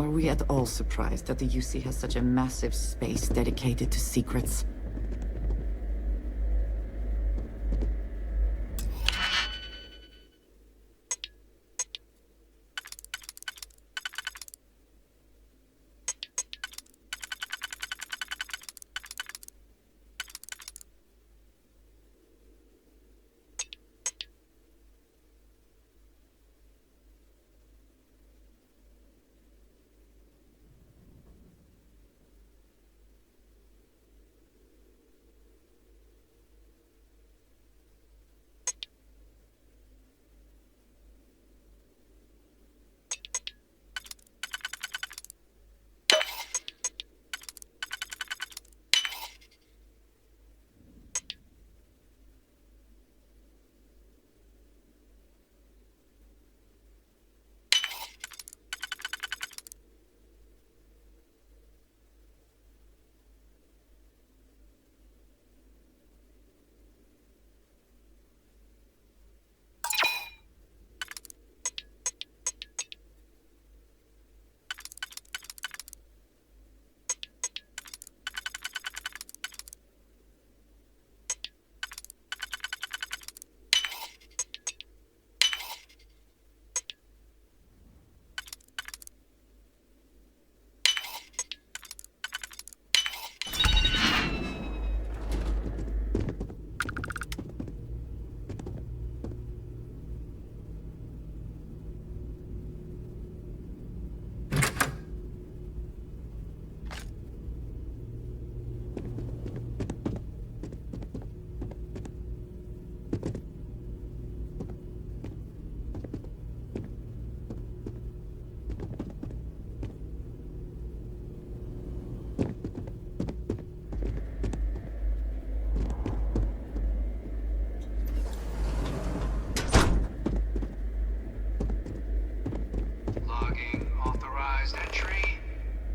Are we at all surprised that the UC has such a massive space dedicated to secrets?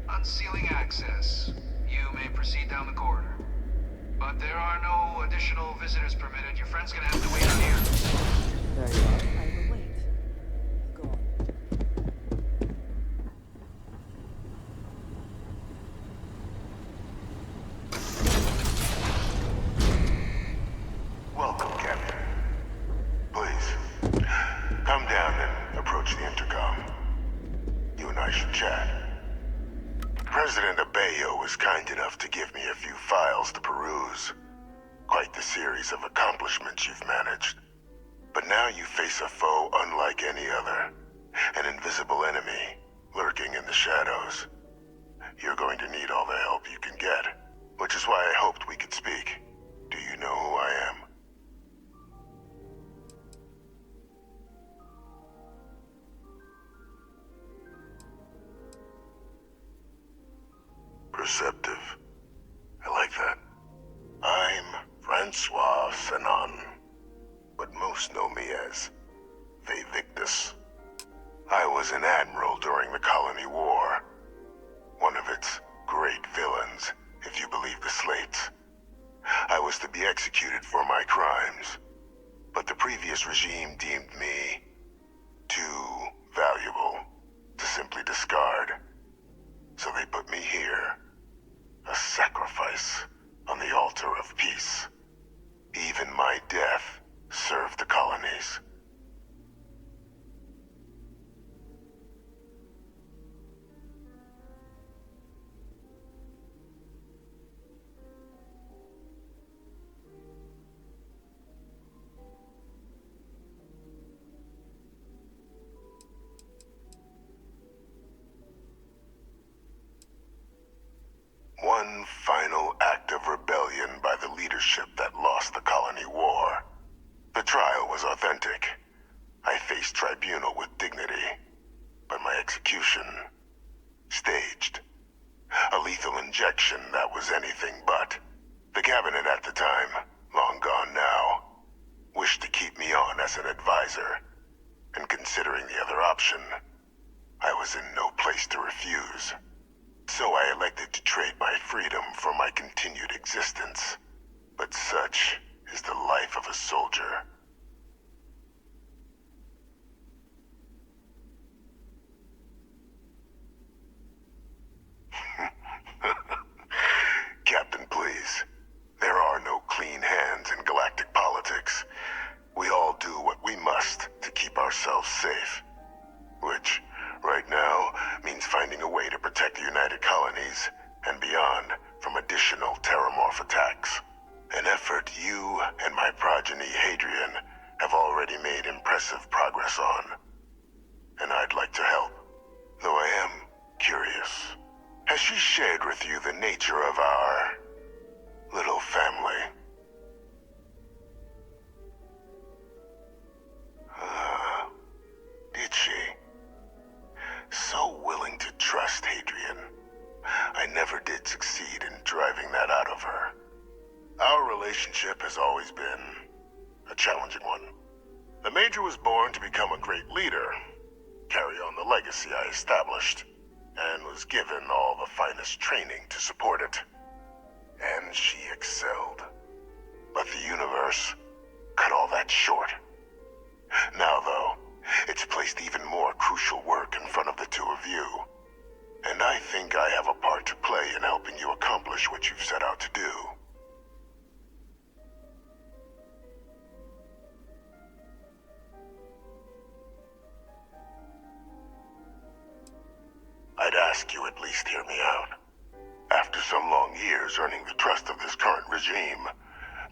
Unsealing access. You may proceed down the corridor. But there are no additional visitors permitted. Your friend's gonna have to wait out here. Very well, I will wait. Go on. Welcome, Captain. Please, come down and approach the intercom. You and I should chat. President Abeyo was kind enough to give me a few files to peruse. Quite the series of accomplishments you've managed. But now you face a foe unlike any other. An invisible enemy, lurking in the shadows. You're going to need all the help you can get, which is why I hoped we could speak. Do you know who I am? Perceptive. I like that. I'm Francois Sanon, but most know me as Victus. I was an admiral during the Colony War. One of its great villains, if you believe the slates. I was to be executed for my crimes, but the previous regime deemed me too valuable to simply discard. So they put me here. A sacrifice on the altar of peace. Even my death served the colonies. One final act of rebellion by the leadership that lost the Colony War. The trial was authentic. I faced tribunal with dignity, but my execution, staged. A lethal injection that was anything but. The cabinet at the time, long gone now, wished to keep me on as an advisor, and considering the other option, I was in no place to refuse. So I elected to trade my freedom for my continued existence. But such is the life of a soldier. trust to keep ourselves safe. Which, right now, means finding a way to protect the United Colonies and beyond from additional terramorph attacks. An effort you and my progeny Hadrian have already made impressive progress on. And I'd like to help, though I am curious. Has she shared with you the nature of our little family? Did she? So willing to trust Hadrian. I never did succeed in driving that out of her. Our relationship has always been a challenging one. The Major was born to become a great leader, carry on the legacy I established, and was given all the finest training to support it. And she excelled. But the universe cut all that short. Now, though, it's placed even more crucial work in front of the two of you. And I think I have a part to play in helping you accomplish what you've set out to do. I'd ask you at least hear me out. After some long years earning the trust of this current regime,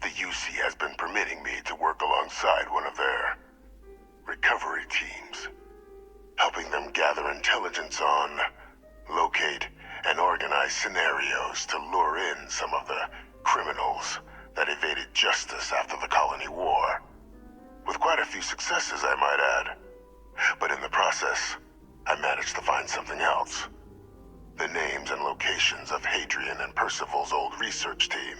the UC has been permitting me to work alongside one of their recovery teams, helping them gather intelligence on, locate, and organize scenarios to lure in some of the criminals that evaded justice after the Colony War. With quite a few successes, I might add. But in the process, I managed to find something else. The names and locations of Hadrian and Percival's old research team.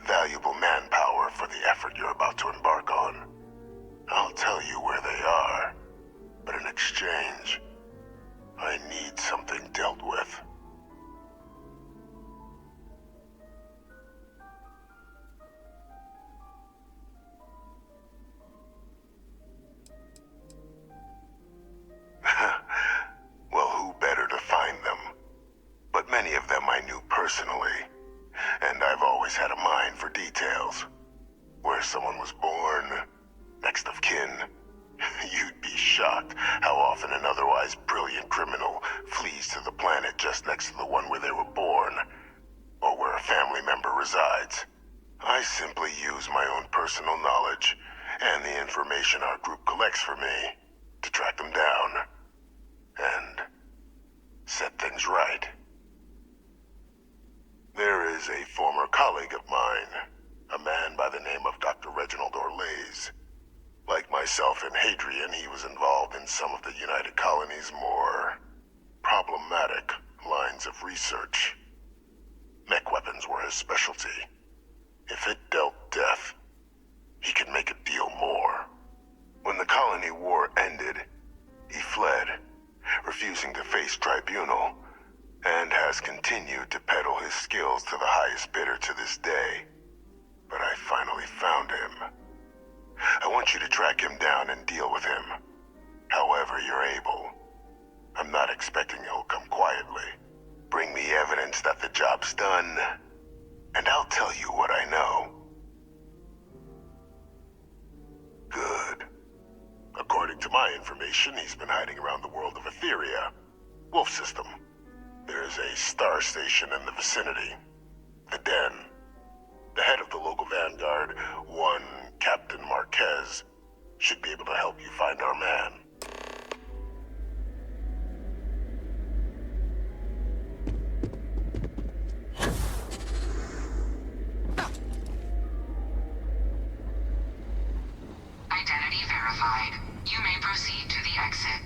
Valuable manpower for the effort you're about to embark on. I'll tell you where they are, but in exchange, I need something dealt with. Well, who better to find them? But many of them I knew personally, and I've always had a mind for details. Where someone was born, next of kin. You'd be shocked how often an otherwise brilliant criminal flees to the planet just next to the one where they were born, or where a family member resides. I simply use my own personal knowledge and the information our group collects for me to track them down and set things right. There is a former colleague of mine, a man by the name of Dr. Reginald Orlaise. Like myself and Hadrian, he was involved in some of the United Colonies' more problematic lines of research. Mech weapons were his specialty. If it dealt death, he could make a deal more. When the Colony War ended, he fled, refusing to face tribunal, and has continued to peddle his skills to the highest bidder to this day. But I finally found him. I want you to track him down and deal with him, however you're able. I'm not expecting he'll come quietly. Bring me evidence that the job's done, and I'll tell you what I know. Good. According to my information, he's been hiding around the world of Etheria, Wolf System. There's a star station in the vicinity, the Den. The head of the local vanguard, one Captain Marquez, should be able to help you find our man. Identity verified. You may proceed to the exit.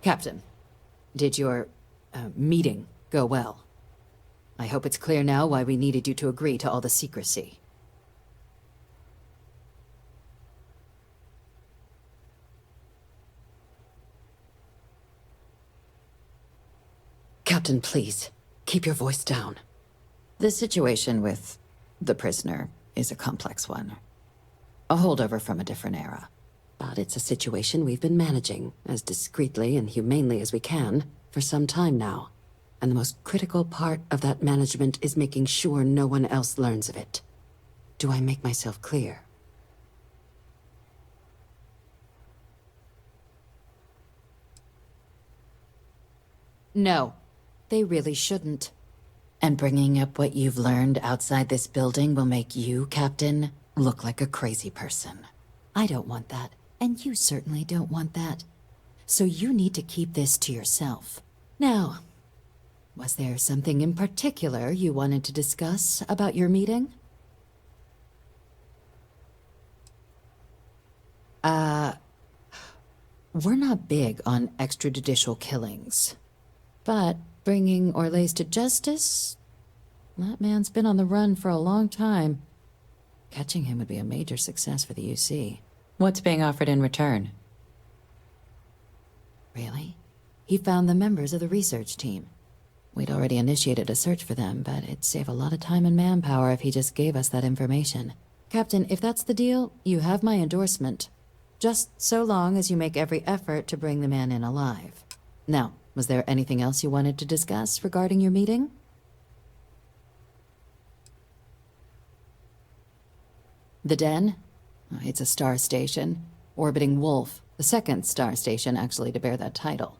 Captain, did your meeting go well? I hope it's clear now why we needed you to agree to all the secrecy. Captain, please, keep your voice down. The situation with the prisoner is a complex one. A holdover from a different era. But it's a situation we've been managing, as discreetly and humanely as we can, for some time now. And the most critical part of that management is making sure no one else learns of it. Do I make myself clear? No, they really shouldn't. And bringing up what you've learned outside this building will make you, Captain, look like a crazy person. I don't want that, and you certainly don't want that. So you need to keep this to yourself. Now, was there something in particular you wanted to discuss about your meeting? We're not big on extrajudicial killings. But bringing Orlace to justice? That man's been on the run for a long time. Catching him would be a major success for the UC. What's being offered in return? Really? He found the members of the research team. We'd already initiated a search for them, but it'd save a lot of time and manpower if he just gave us that information. Captain, if that's the deal, you have my endorsement. Just so long as you make every effort to bring the man in alive. Now, was there anything else you wanted to discuss regarding your meeting? The Den? It's a star station. Orbiting Wolf, the second star station actually to bear that title.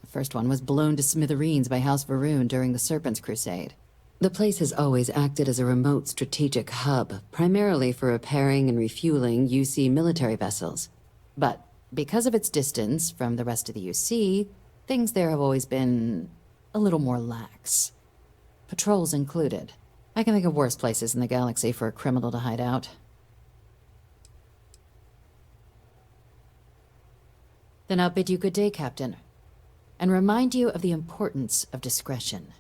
The first one was blown to smithereens by House Varun during the Serpent's Crusade. The place has always acted as a remote strategic hub, primarily for repairing and refueling UC military vessels. But because of its distance from the rest of the UC, things there have always been a little more lax. Patrols included. I can think of worse places in the galaxy for a criminal to hide out. Then I'll bid you good day, Captain, and remind you of the importance of discretion.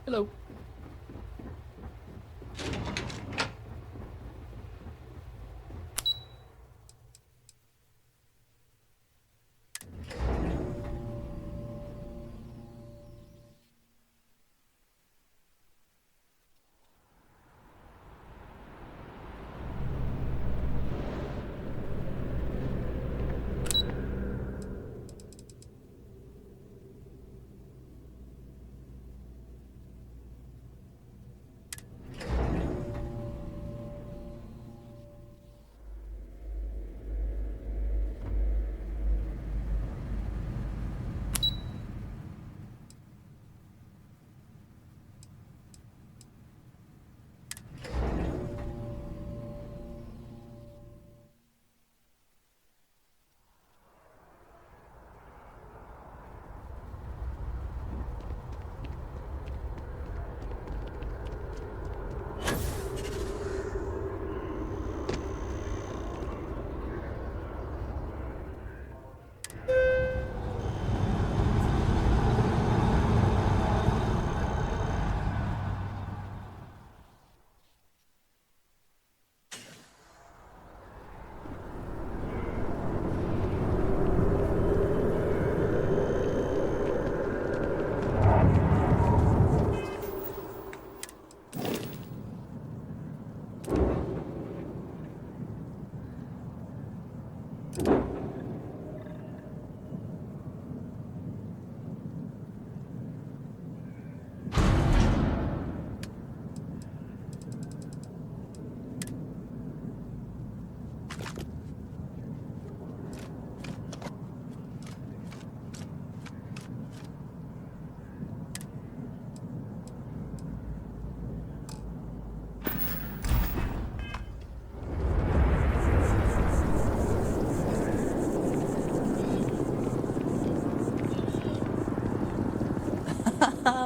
Hello.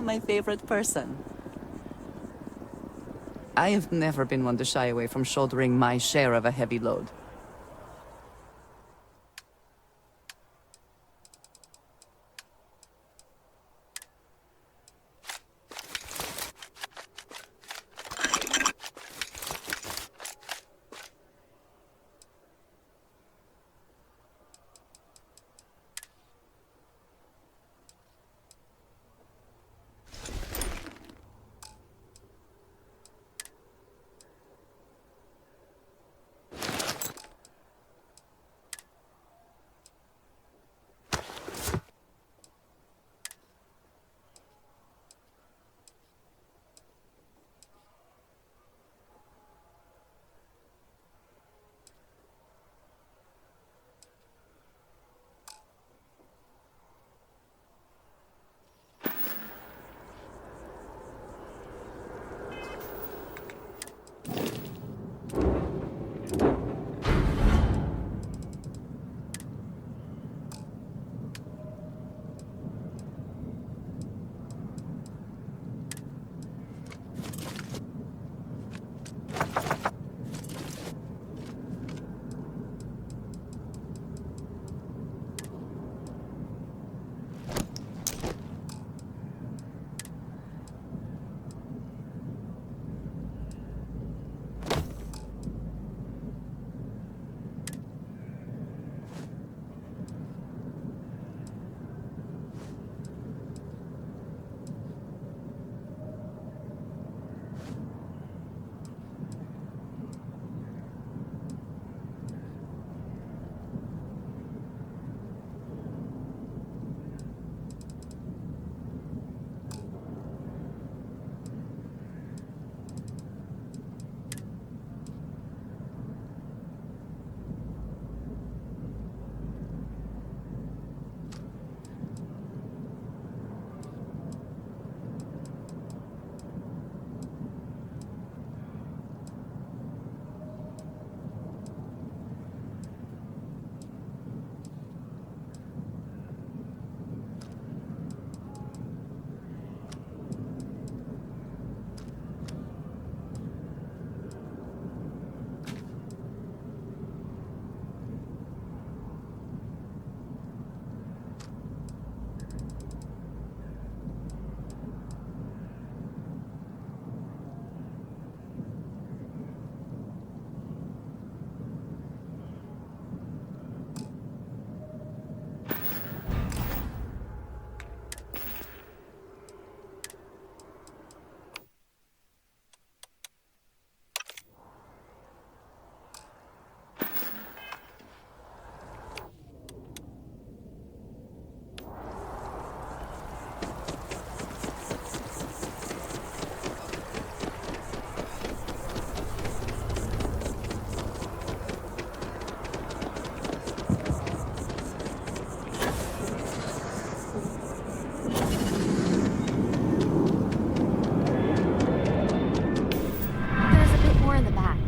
My favorite person. I have never been one to shy away from shouldering my share of a heavy load.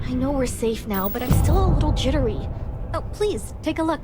I know we're safe now, but I'm still a little jittery. Oh, please, take a look.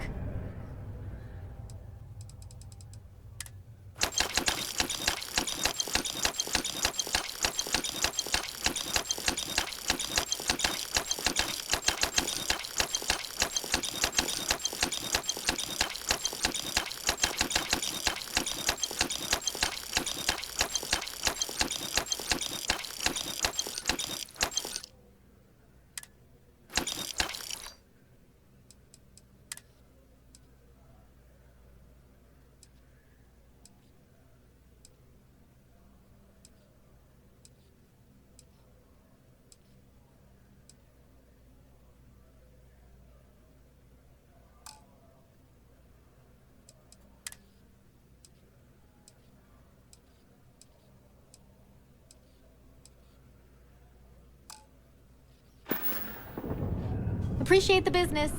Appreciate the business.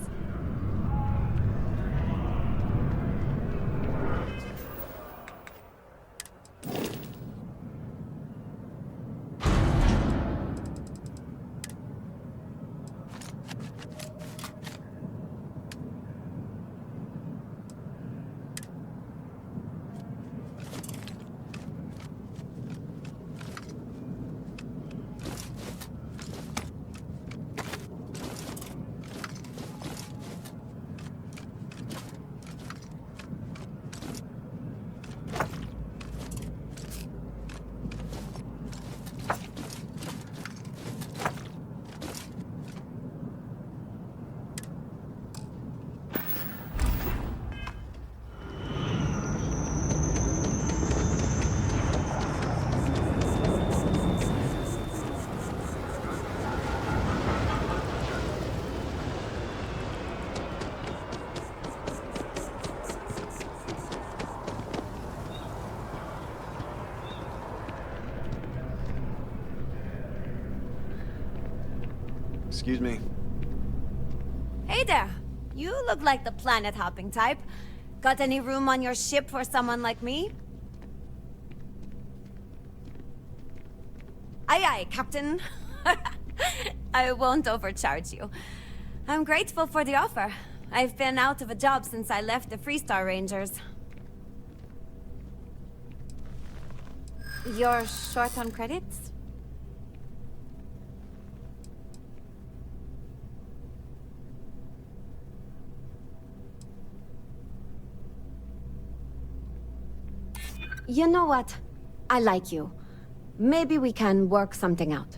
Excuse me. Hey there. You look like the planet-hopping type. Got any room on your ship for someone like me? Aye aye, Captain. I won't overcharge you. I'm grateful for the offer. I've been out of a job since I left the Freestar Rangers. You're short on credits? You know what? I like you. Maybe we can work something out.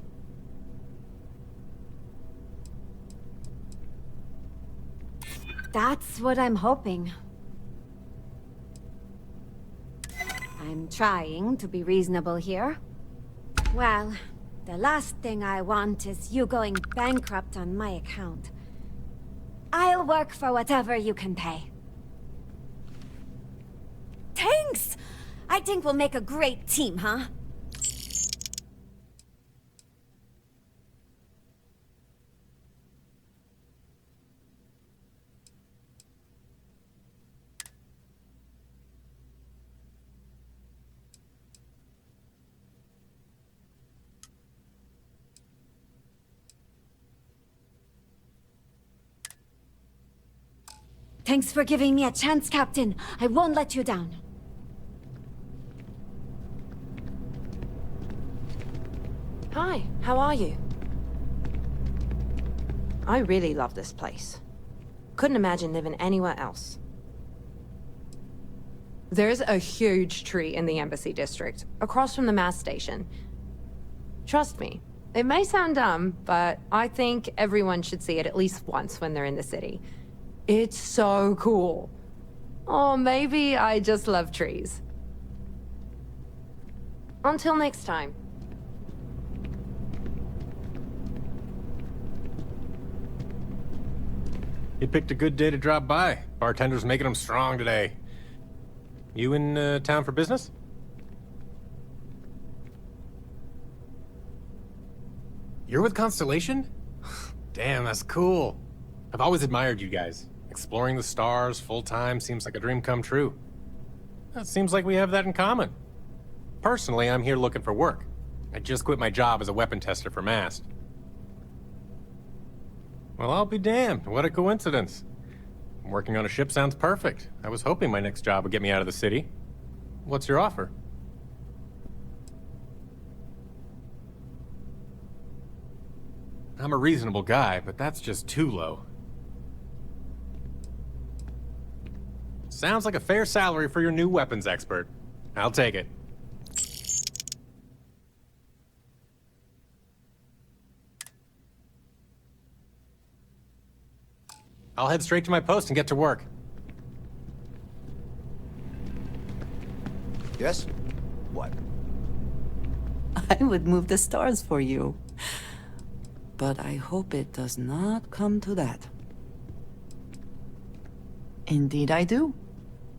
That's what I'm hoping. I'm trying to be reasonable here. Well, the last thing I want is you going bankrupt on my account. I'll work for whatever you can pay. Thanks! I think we'll make a great team, huh? Thanks for giving me a chance, Captain. I won't let you down. Hi, how are you? I really love this place. Couldn't imagine living anywhere else. There's a huge tree in the Embassy District, across from the mass station. Trust me, it may sound dumb, but I think everyone should see it at least once when they're in the city. It's so cool. Or maybe I just love trees. Until next time. You picked a good day to drop by. Bartender's making them strong today. You in town for business? You're with Constellation? Damn, that's cool. I've always admired you guys. Exploring the stars full-time seems like a dream come true. It seems like we have that in common. Personally, I'm here looking for work. I just quit my job as a weapon tester for Mast. Well, I'll be damned. What a coincidence. Working on a ship sounds perfect. I was hoping my next job would get me out of the city. What's your offer? I'm a reasonable guy, but that's just too low. Sounds like a fair salary for your new weapons expert. I'll take it. I'll head straight to my post and get to work. Yes? What? I would move the stars for you. But I hope it does not come to that. Indeed I do.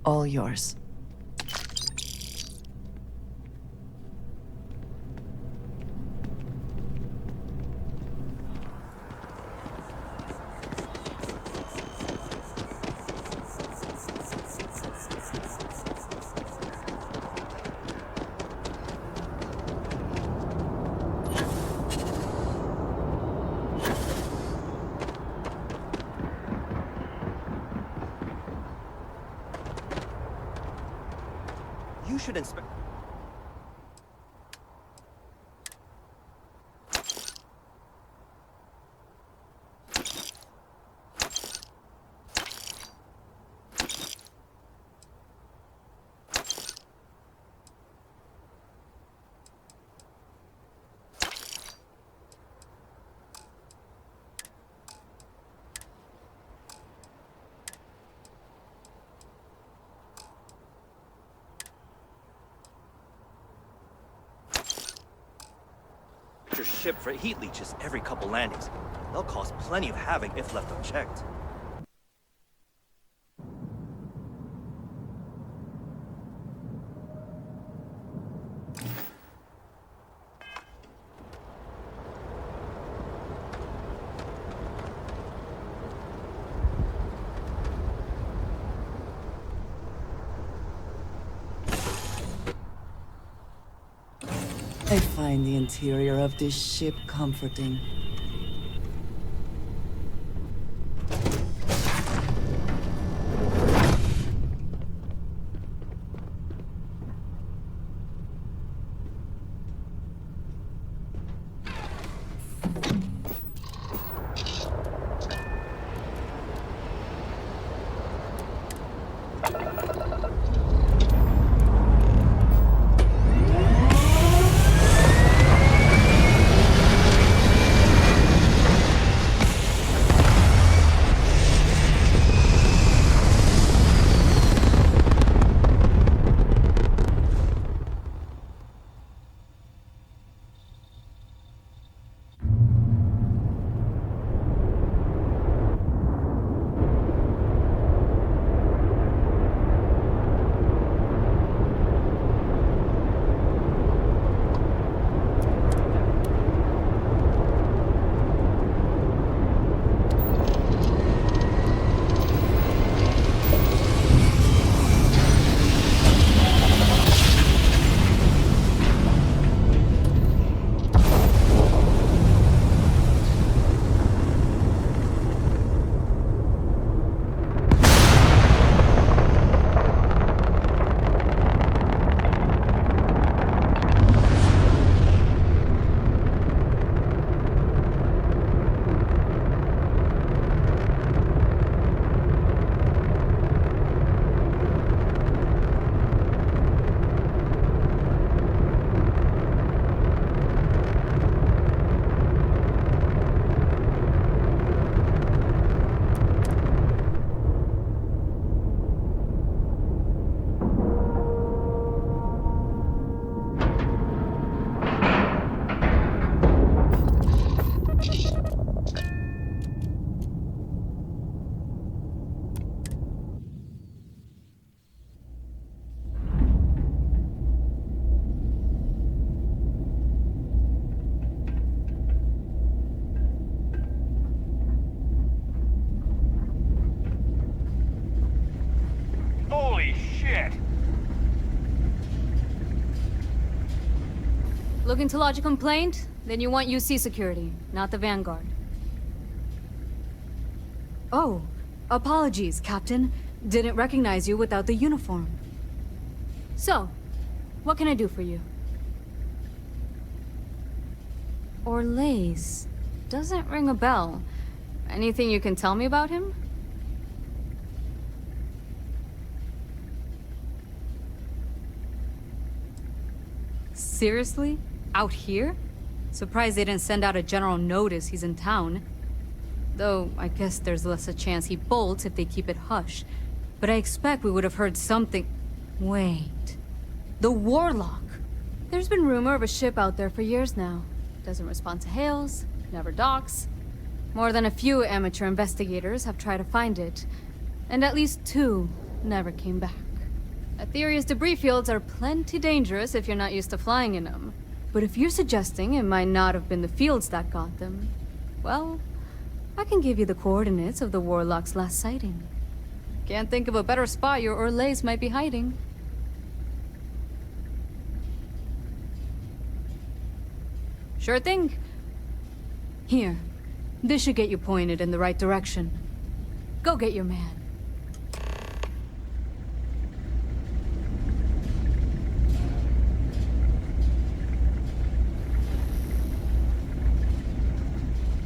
All yours. You should inspect... your ship for heat leeches every couple landings. They'll cause plenty of havoc if left unchecked. I find the interior of this ship comforting. Looking to lodge a complaint? Then you want UC security, not the Vanguard. Oh, apologies, Captain. Didn't recognize you without the uniform. So, what can I do for you? Orlaise. Doesn't ring a bell. Anything you can tell me about him? Seriously? Out here? Surprised they didn't send out a general notice he's in town. Though, I guess there's less a chance he bolts if they keep it hush. But I expect we would have heard something... Wait... The Warlock! There's been rumor of a ship out there for years now. Doesn't respond to hails, never docks. More than a few amateur investigators have tried to find it. And at least 2 never came back. Aetherius debris fields are plenty dangerous if you're not used to flying in them. But if you're suggesting it might not have been the fields that got them, well, I can give you the coordinates of the Warlock's last sighting. Can't think of a better spot your Orlaise might be hiding. Sure thing. Here, this should get you pointed in the right direction. Go get your man.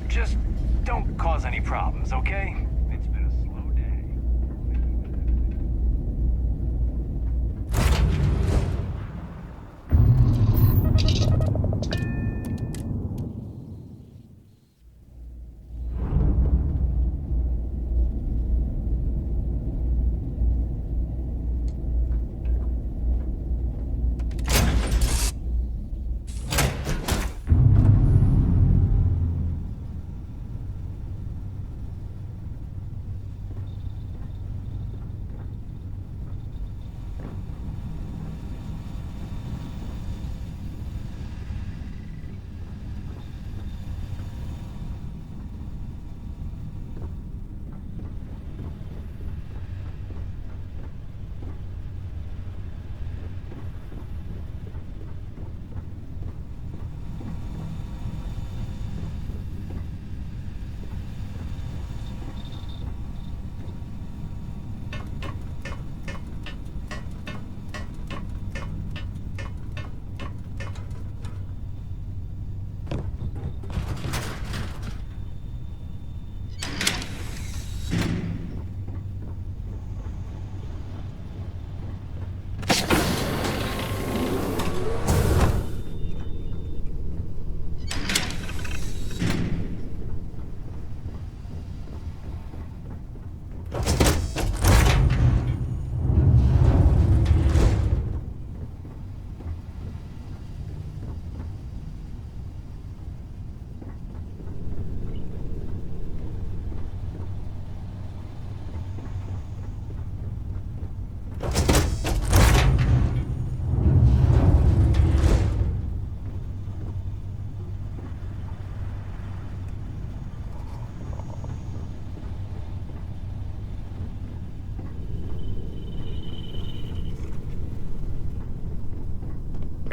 Just don't cause any problems, okay? It's been a slow day.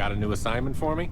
Got a new assignment for me?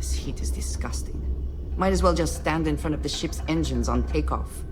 This heat is disgusting. Might as well just stand in front of the ship's engines on takeoff.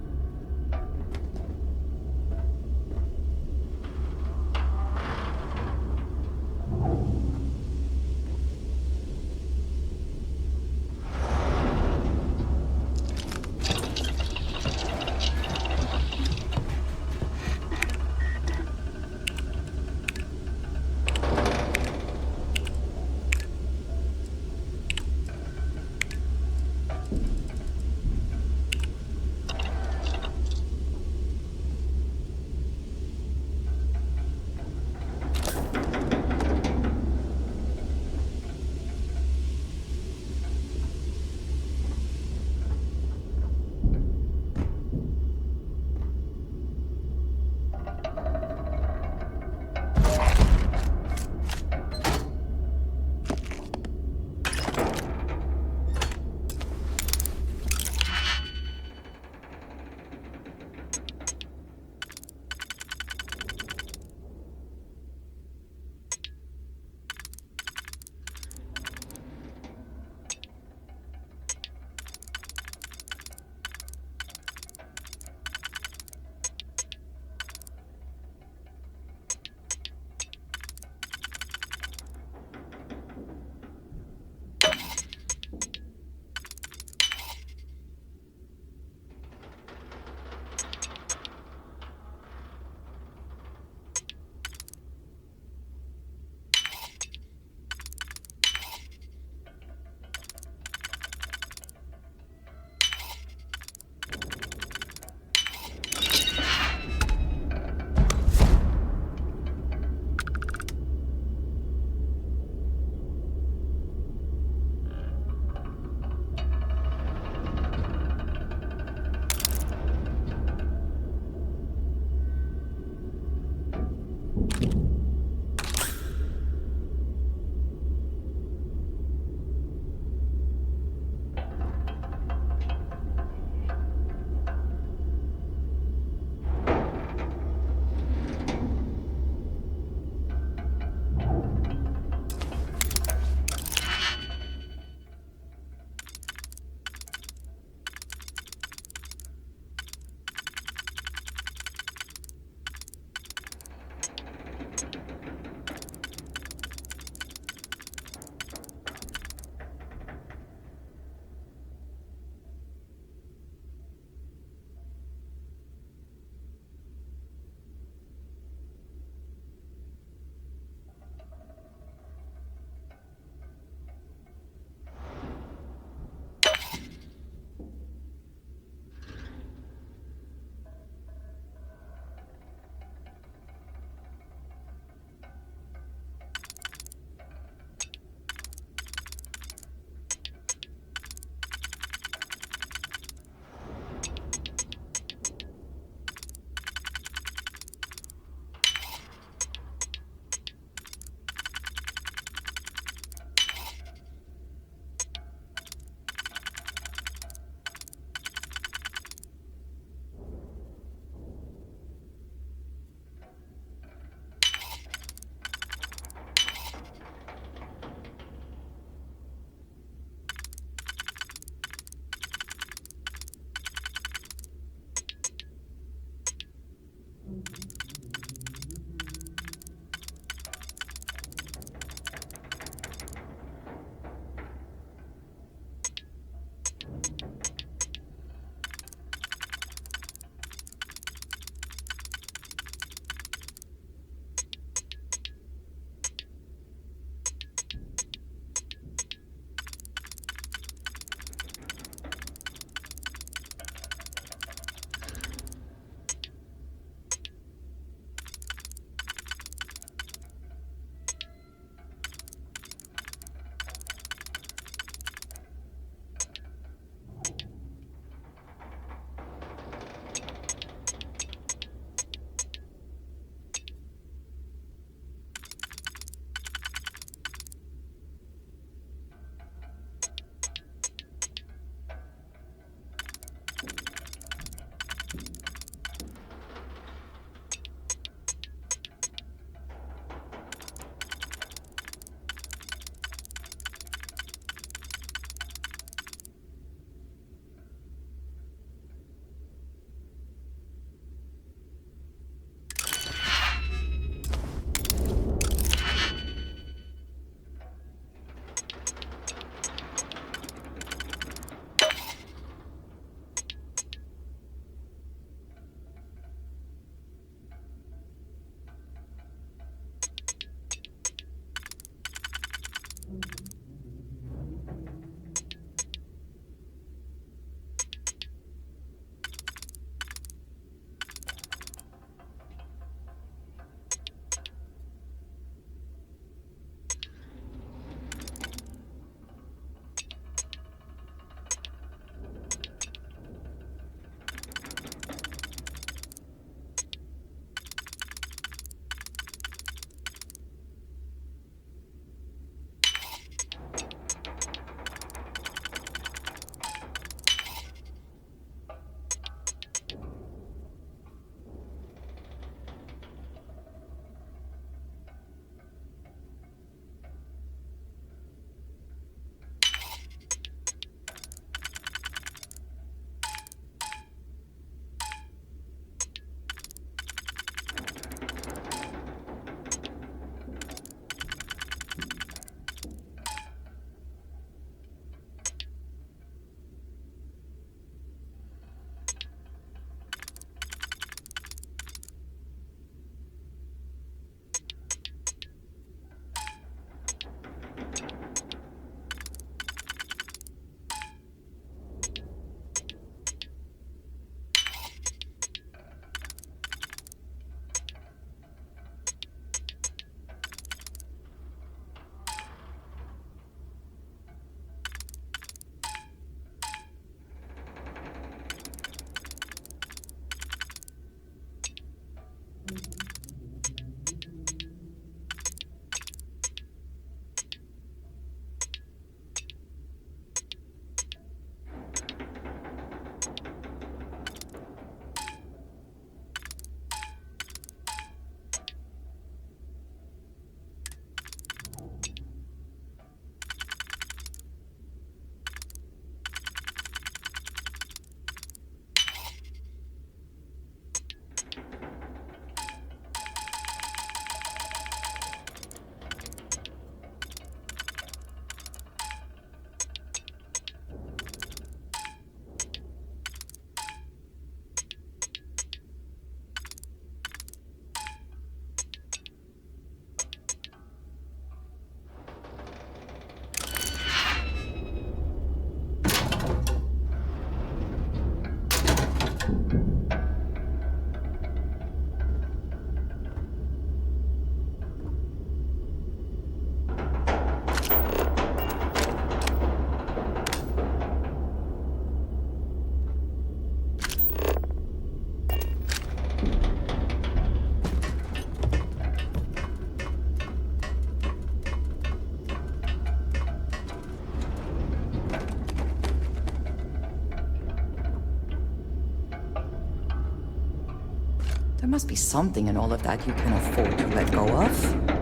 There must be something in all of that you can afford to let go of.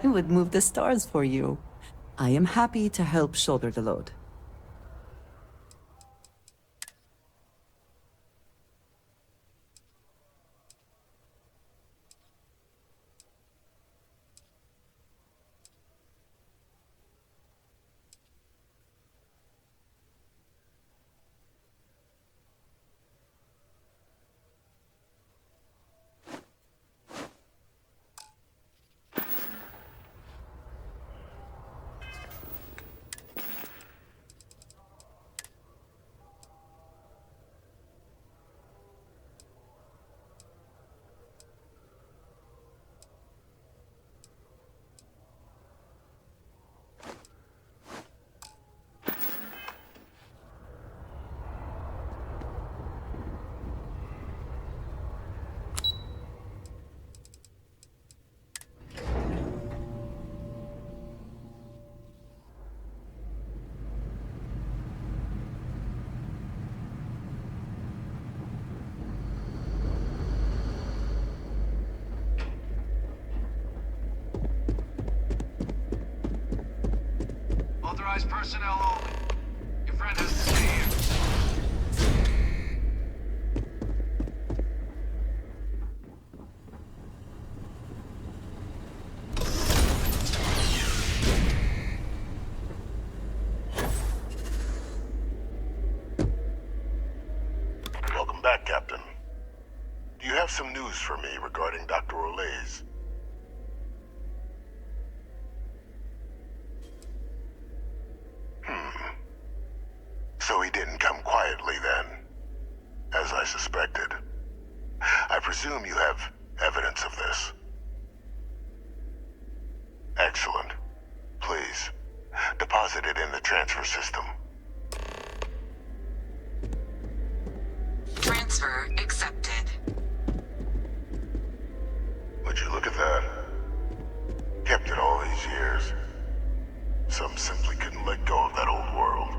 I would move the stars for you. I am happy to help shoulder the load. Authorized personnel only. Your friend has to stay here. Welcome back, Captain. Do you have some news for me regarding Dr. Olays? So he didn't come quietly then, as I suspected. I presume you have evidence of this. Excellent. Please, deposit it in the transfer system. Transfer accepted. Would you look at that? Kept it all these years. Some simply couldn't let go of that old world.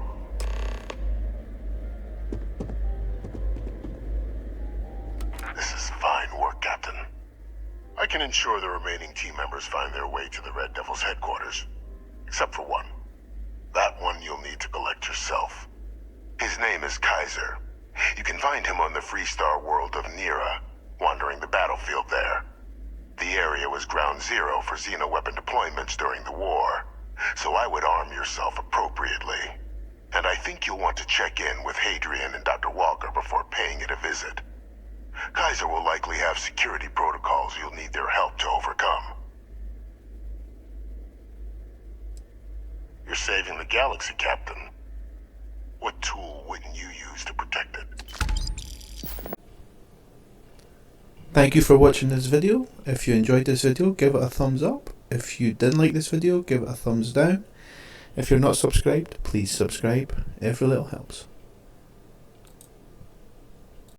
This is fine work, Captain. I can ensure the remaining team members find their way to the Red Devil's headquarters. Except for one. That one you'll need to collect yourself. His name is Kaiser. You can find him on the Freestar world of Nira, wandering the battlefield there. The area was ground zero for Xeno weapon deployments during the war, so I would arm yourself appropriately. And I think you'll want to check in with Hadrian and Dr. Walker before paying it a visit. Kaiser will likely have security protocols you'll need their help to overcome. You're saving the galaxy, Captain. What tool wouldn't you use to protect it? Thank you for watching this video. If you enjoyed this video, give it a thumbs up. If you didn't like this video, give it a thumbs down. If you're not subscribed, please subscribe. Every little helps.